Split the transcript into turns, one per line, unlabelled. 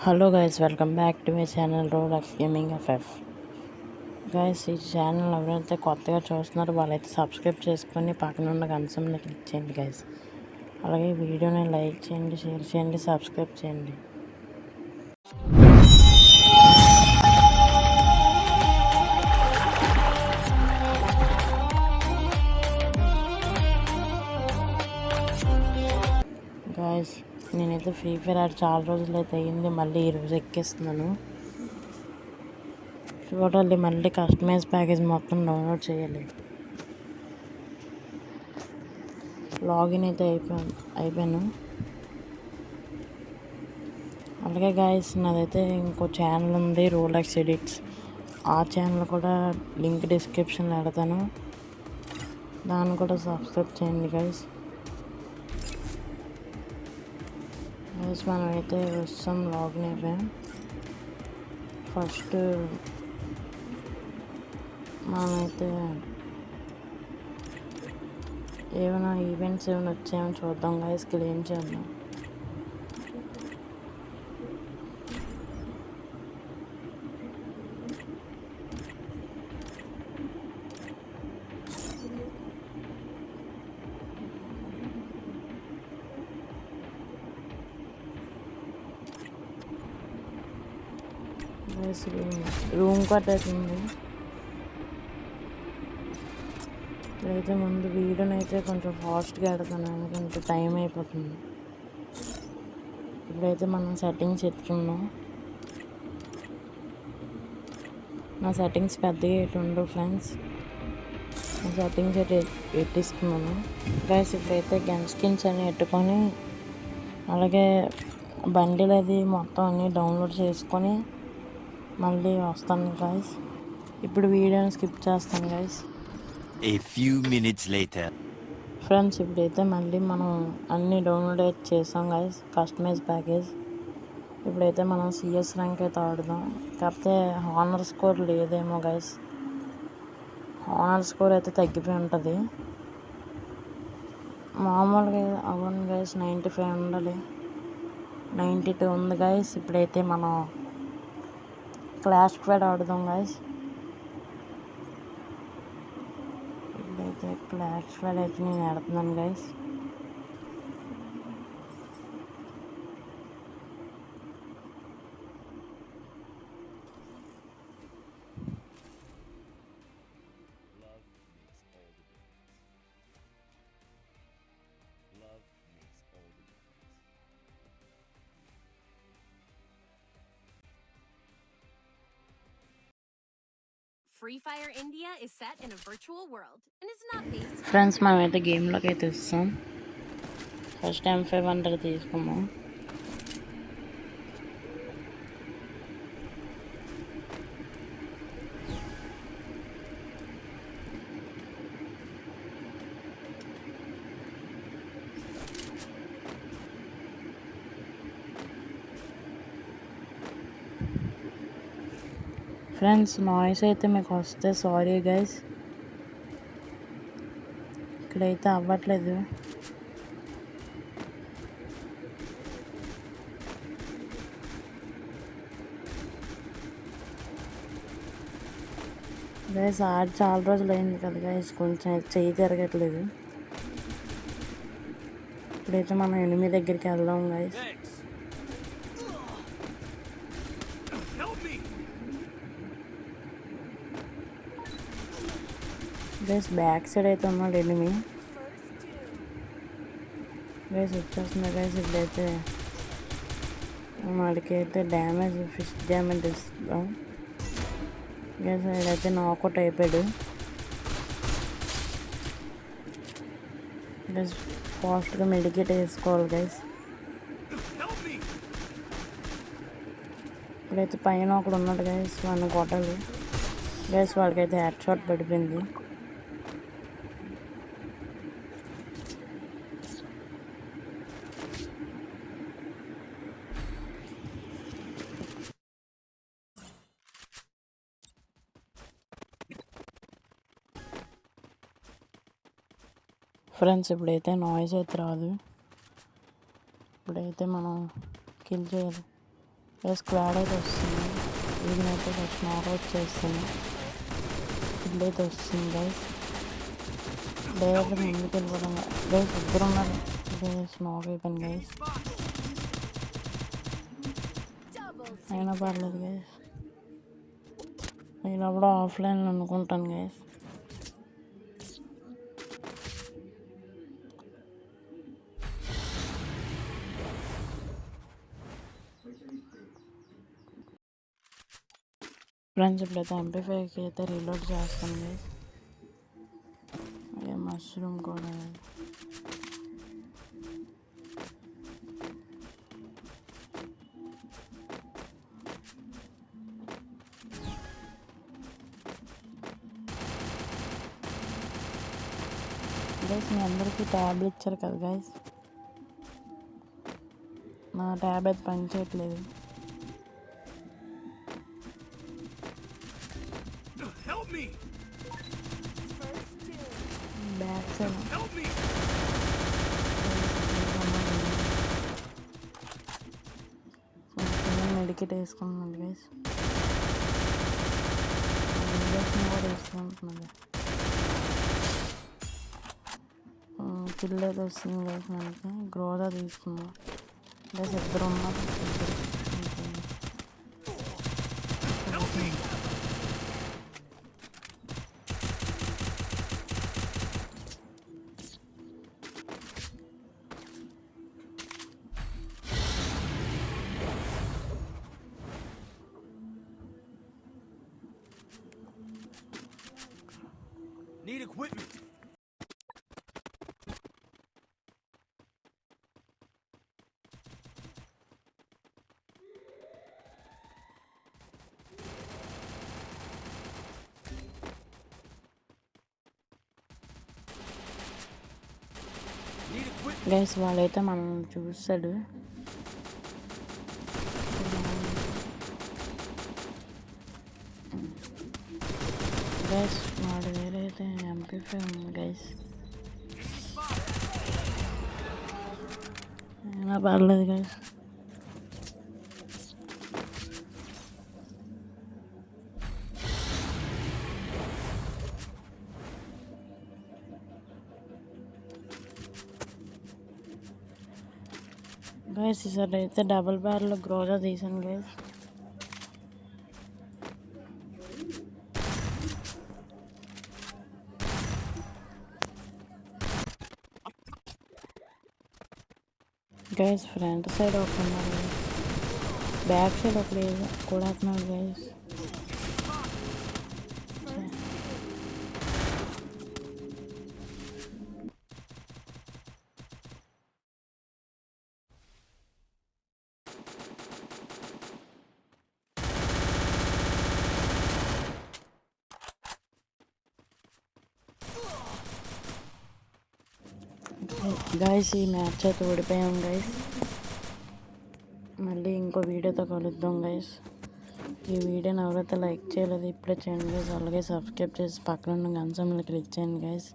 Hello guys, welcome back to my channel Rolex gaming FF. Guys, ఈ channel ఎవరైతే కొత్తగా చూస్తున్నారో వాళ్ళైతే సబ్స్క్రైబ్ చేసుకొని పక్కన ఉన్న గంట సింబల్ని క్లిక్ చేయండి గైస్. అలాగే వీడియోని లైక్ చేయండి, షేర్ చేయండి, సబ్స్క్రైబ్ చేయండి. గాయస్, నేనైతే ఫ్రీ ఫైర్ ఆడి చాలా రోజులు అయితే అయ్యింది. మళ్ళీ ఈరోజు ఎక్కిస్తున్నాను. చూడాలి, మళ్ళీ కస్టమైజ్ ప్యాకేజ్ మొత్తం డౌన్లోడ్ చేయాలి. లాగిన్ అయితే అయిపోయాను. అలాగే గాయస్, నాదైతే ఇంకో ఛానల్ ఉంది, రోలక్స్ ఎడిట్స్. ఆ ఛానల్ కూడా లింక్ డిస్క్రిప్షన్లో పెడతాను, దాన్ని కూడా సబ్స్క్రైబ్ చేయండి గైస్. మనమైతే వస్తాం, లాగిన్ అయిపోయాం. ఫస్ట్ మనమైతే ఏమైనా ఈవెంట్స్ ఏమైనా వచ్చాయని చూద్దాం గైస్, క్లెయిమ్ చేద్దాం. రూమ్ కట్ అవుతుంది. ఇప్పుడైతే ముందు వీడియోని అయితే కొంచెం ఫాస్ట్గా పెడతాను, ఎందుకంటే టైం అయిపోతుంది. ఇప్పుడైతే మనం సెట్టింగ్స్ ఎత్తుకున్నాం. నా సెట్టింగ్స్ పెద్దగా ఎటు ఉండవు ఫ్రెండ్స్, నా సెట్టింగ్స్ అయితే పెట్టిస్తున్నాను గైస్. ఇప్పుడైతే గన్ స్కిన్స్ అని పెట్టుకొని, అలాగే బండిలు అది మొత్తం అన్నీ డౌన్లోడ్ చేసుకొని మళ్ళీ వస్తాను గైస్. ఇప్పుడు వీడియోని స్కిప్ చేస్తాను guys.
A few minutes later.
Friends, ఇప్పుడైతే మళ్ళీ మనం అన్నీ డౌన్లోడ్ చేసాం గైస్, కస్టమైజ్ ప్యాకేజ్. ఇప్పుడైతే మనం సిఎస్ ర్యాంక్ అయితే ఆడుదాం. కాకపోతే హానర్ స్కోర్ లేదేమో గైస్, హానర్ స్కోర్ అయితే తగ్గిపోయి ఉంటుంది. మామూలుగా అవును గైస్, 95 ఉండాలి, 92 ఉంది గైస్. ఇప్పుడైతే మనం క్లాష్ స్క్వాడ్ ఆడుదాం గైస్. ఇప్పుడైతే క్లాష్ స్క్వాడ్ అయితే నేను ఆడుతున్నాను guys.
Free Fire India is set in a virtual world and is not based.
Friends, మనమైతే గేమ్లోకి అయితే వస్తాం. ఫస్ట్ M500 తీసుకున్నాం. ఫ్రెండ్స్, నాయిస్ అయితే మీకు వస్తే సారీ గైస్, ఇక్కడైతే అవ్వట్లేదు. గైస్, ఆడి చాలా రోజులు అయింది కదా గైస్, కొంచెం చెయ్యి తిరగట్లేదు. ఇప్పుడైతే మనం ఎనిమి దగ్గరికి వెళ్దాం గైస్. గైస్, బ్యాక్ సైడ్ అయితే ఉన్నాడు ఎనిమి. గైస్ వచ్చేస్తుంది గైస్. ఇప్పుడైతే వాడికైతే ఫిష్ డ్యామేజ్ ఇస్తాం గైస్. వాడైతే నాకౌట్ అయిపోయాడు గైస్. ఫాస్ట్గా మెడికేట్ వేసుకోవాలి గైస్. ఇప్పుడైతే పైన ఒకడు ఉన్నాడు గైస్, వాడిని కొట్టాలి గైస్. వాడికైతే హెడ్ షాట్ పడిపోయింది. ఫ్రెండ్స్, ఇప్పుడైతే నాయిస్ అయితే రాదు. ఇప్పుడైతే మనం కిల్ చేయాలి. స్క్వాడ్ అయితే వస్తుంది. వీడినైతే ఫస్ట్ నాకౌట్ చేస్తాను. కిల్ అయితే వస్తుంది గైస్. డైరెక్ట్ ముందుకు వెళ్ళిపోవడం గైస్. ఇద్దరు ఉన్నారు గైస్. నాక్ అయిపోయింది గైస్. అయినా పర్లేదు గైస్. నేను అప్పుడు ఆఫ్లైన్ అనుకుంటాను గైస్. ఫ్రెండ్స్ ఇప్పుడైతే MP5కి అయితే రీలోడ్ చేస్తాను గైస్. అదే మష్రూమ్ కూడా గైస్. మీ అందరికీ ట్యాబ్లు ఇచ్చారు కదా గైస్. నా ట్యాబ్ అయితే పని చేయట్లేదు. బ్యాక్ సైడ్ మెడికేట్ వేసుకుంటున్నాడు గైస్. ఇంజక్షన్ కూడా వేసుకుంటున్నాడు. కిల్ అయితే వస్తుంది గైస్. మనకి గ్రోదా తీసుకున్నాం గైస్. ఇద్దరు ఉన్నారు.
Need equipment.
గైస్ వాళ్ళైతే మనం చూస్తాడు. గైస్ వాడు వేరైతే MP5 ఉంది గైస్. అయినా పర్లేదు గైస్. గైస్ ఈసారి అయితే డబుల్ బ్యార్లో గ్రోజా తీసాను గైస్. గైస్ ఫ్రంట్ సైడ్ ఒక ఉన్నారు. బ్యాక్ సైడ్ ఒక లేదు కూడా వస్తున్నారు గైస్. గైస్ ఈ మ్యాచ్ అయితే ఓడిపోయాం గైస్. మళ్ళీ ఇంకో వీడియోతో కలుద్దాం గైస్. ఈ వీడియోని ఎవరైతే లైక్ చేయలేదు ఇప్పుడే చేయండి గైస్. అలాగే సబ్స్క్రైబ్ చేసి పక్కన ఉన్న గంట సింబల్ క్లిక్ చేయండి గైస్.